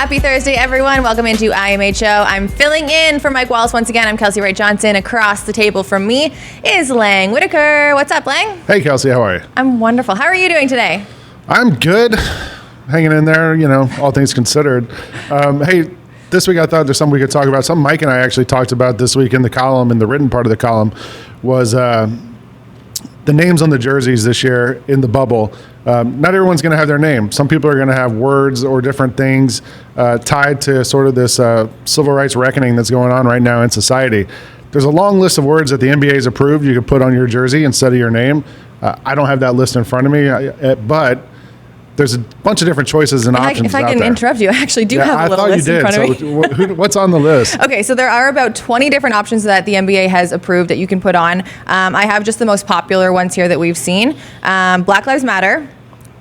Happy Thursday, everyone. Welcome into IMHO. I'm filling in for Mike Wallace once again. I'm Kelcey Wright Johnson. Across the table from me is Lang Whitaker. What's up, Lang? Hey, Kelcey. How are you? I'm wonderful. How are you doing today? I'm good. Hanging in there, all things considered. Hey, this week I thought there's something we could talk about. Something Mike and I actually talked about this week in the column, in the written part of the column, was the names on the jerseys this year in the bubble. Not everyone's going to have their name. Some people are going to have words or different things tied to sort of this civil rights reckoning that's going on right now in society. There's a long list of words that the NBA has approved you could put on your jersey instead of your name. I don't have that list in front of me, but there's a bunch of different choices and options If I can interrupt you, I actually do have a little list in front of me. What's on the list? Okay, so there are about 20 different options that the NBA has approved that you can put on. I have just the most popular ones here that we've seen. Black Lives Matter,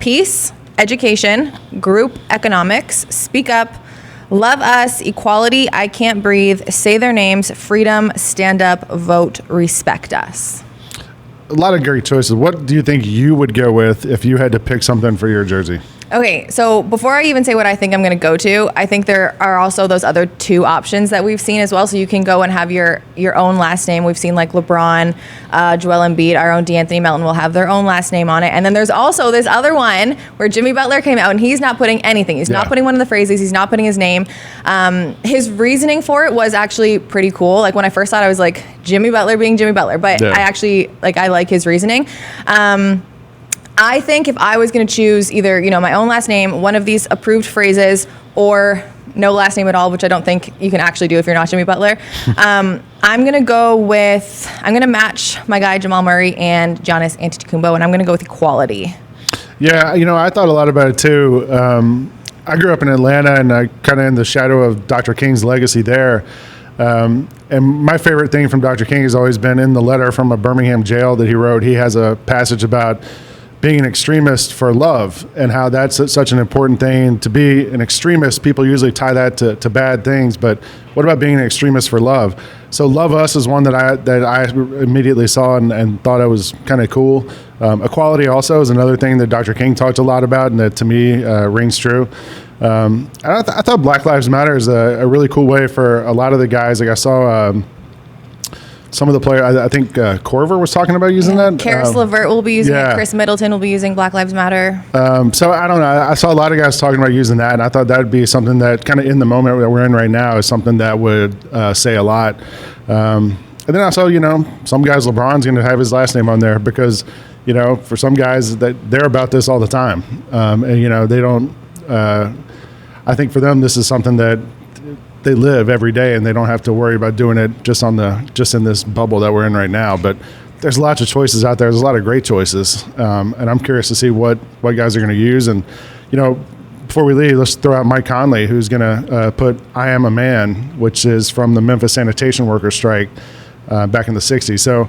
peace, education, group economics, speak up, love us, equality, I can't breathe, say their names, freedom, stand up, vote, respect us. A lot of great choices. What do you think you would go with if you had to pick something for your jersey? Okay, so before I even say what I think I'm going to go to, I think there are also those other two options that we've seen as well. So you can go and have your own last name. We've seen like LeBron, Joel Embiid, our own D'Anthony Melton will have their own last name on it. And then there's also this other one where Jimmy Butler came out and he's not putting anything. He's not putting one of the phrases. He's not putting his name. His reasoning for it was actually pretty cool. Like when I first thought, I was like, Jimmy Butler being Jimmy Butler. But I actually, I like his reasoning. I think if I was going to choose either, my own last name, one of these approved phrases, or no last name at all, which I don't think you can actually do if you're not Jimmy Butler, I'm going to match my guy Jamal Murray and Giannis Antetokounmpo, and I'm going to go with equality. Yeah, I thought a lot about it too. I grew up in Atlanta, and I kind of in the shadow of Dr. King's legacy there. And my favorite thing from Dr. King has always been in the letter from a Birmingham jail that he wrote. He has a passage about being an extremist for love and how that's such an important thing. To be an extremist, people usually tie that to bad things, but what about being an extremist for love? So Love Us is one that I immediately saw and thought it was kind of cool. Equality also is another thing that Dr. King talked a lot about and that to me rings true. I thought Black Lives Matter is a really cool way for a lot of the guys. Like I saw some of the players, I think Corver was talking about using that. Karis LeVert will be using it. Chris Middleton will be using Black Lives Matter. So I don't know. I saw a lot of guys talking about using that, and I thought that would be something that kind of in the moment that we're in right now is something that would say a lot. And then I saw, some guys, LeBron's going to have his last name on there because, for some guys that they're about this all the time. And, they don't, I think for them, this is something that they live every day and they don't have to worry about doing it just in this bubble that we're in right now. But there's lots of choices out there. There's a lot of great choices. And I'm curious to see what guys are going to use. And, before we leave, let's throw out Mike Conley, who's going to put I Am a Man, which is from the Memphis sanitation workers strike back in the 60s. So,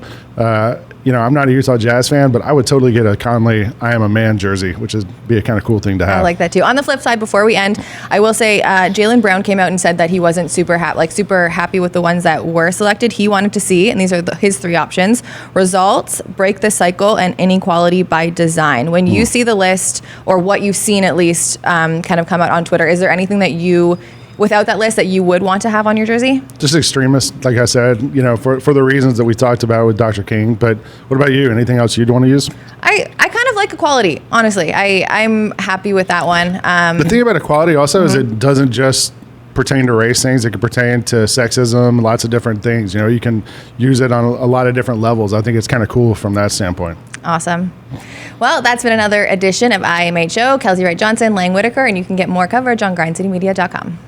I'm not a Utah Jazz fan, but I would totally get a Conley I Am a Man jersey, which would be a kind of cool thing to have. I like that too. On the flip side, before we end, I will say Jaylen Brown came out and said that he wasn't super happy with the ones that were selected. He wanted to see, and these are his three options: results, break the cycle, and inequality by design. When you see the list, or what you've seen at least kind of come out on Twitter, is there anything that you, without that list, that you would want to have on your jersey? Just extremist, like I said, for the reasons that we talked about with Dr. King. But what about you? Anything else you'd want to use? I kind of like equality, honestly. I'm happy with that one. The thing about equality also is it doesn't just pertain to race things. It can pertain to sexism, lots of different things. You can use it on a lot of different levels. I think it's kind of cool from that standpoint. Awesome. Well, that's been another edition of IMHO. Kelcey Wright Johnson, Lang Whitaker, and you can get more coverage on grindcitymedia.com.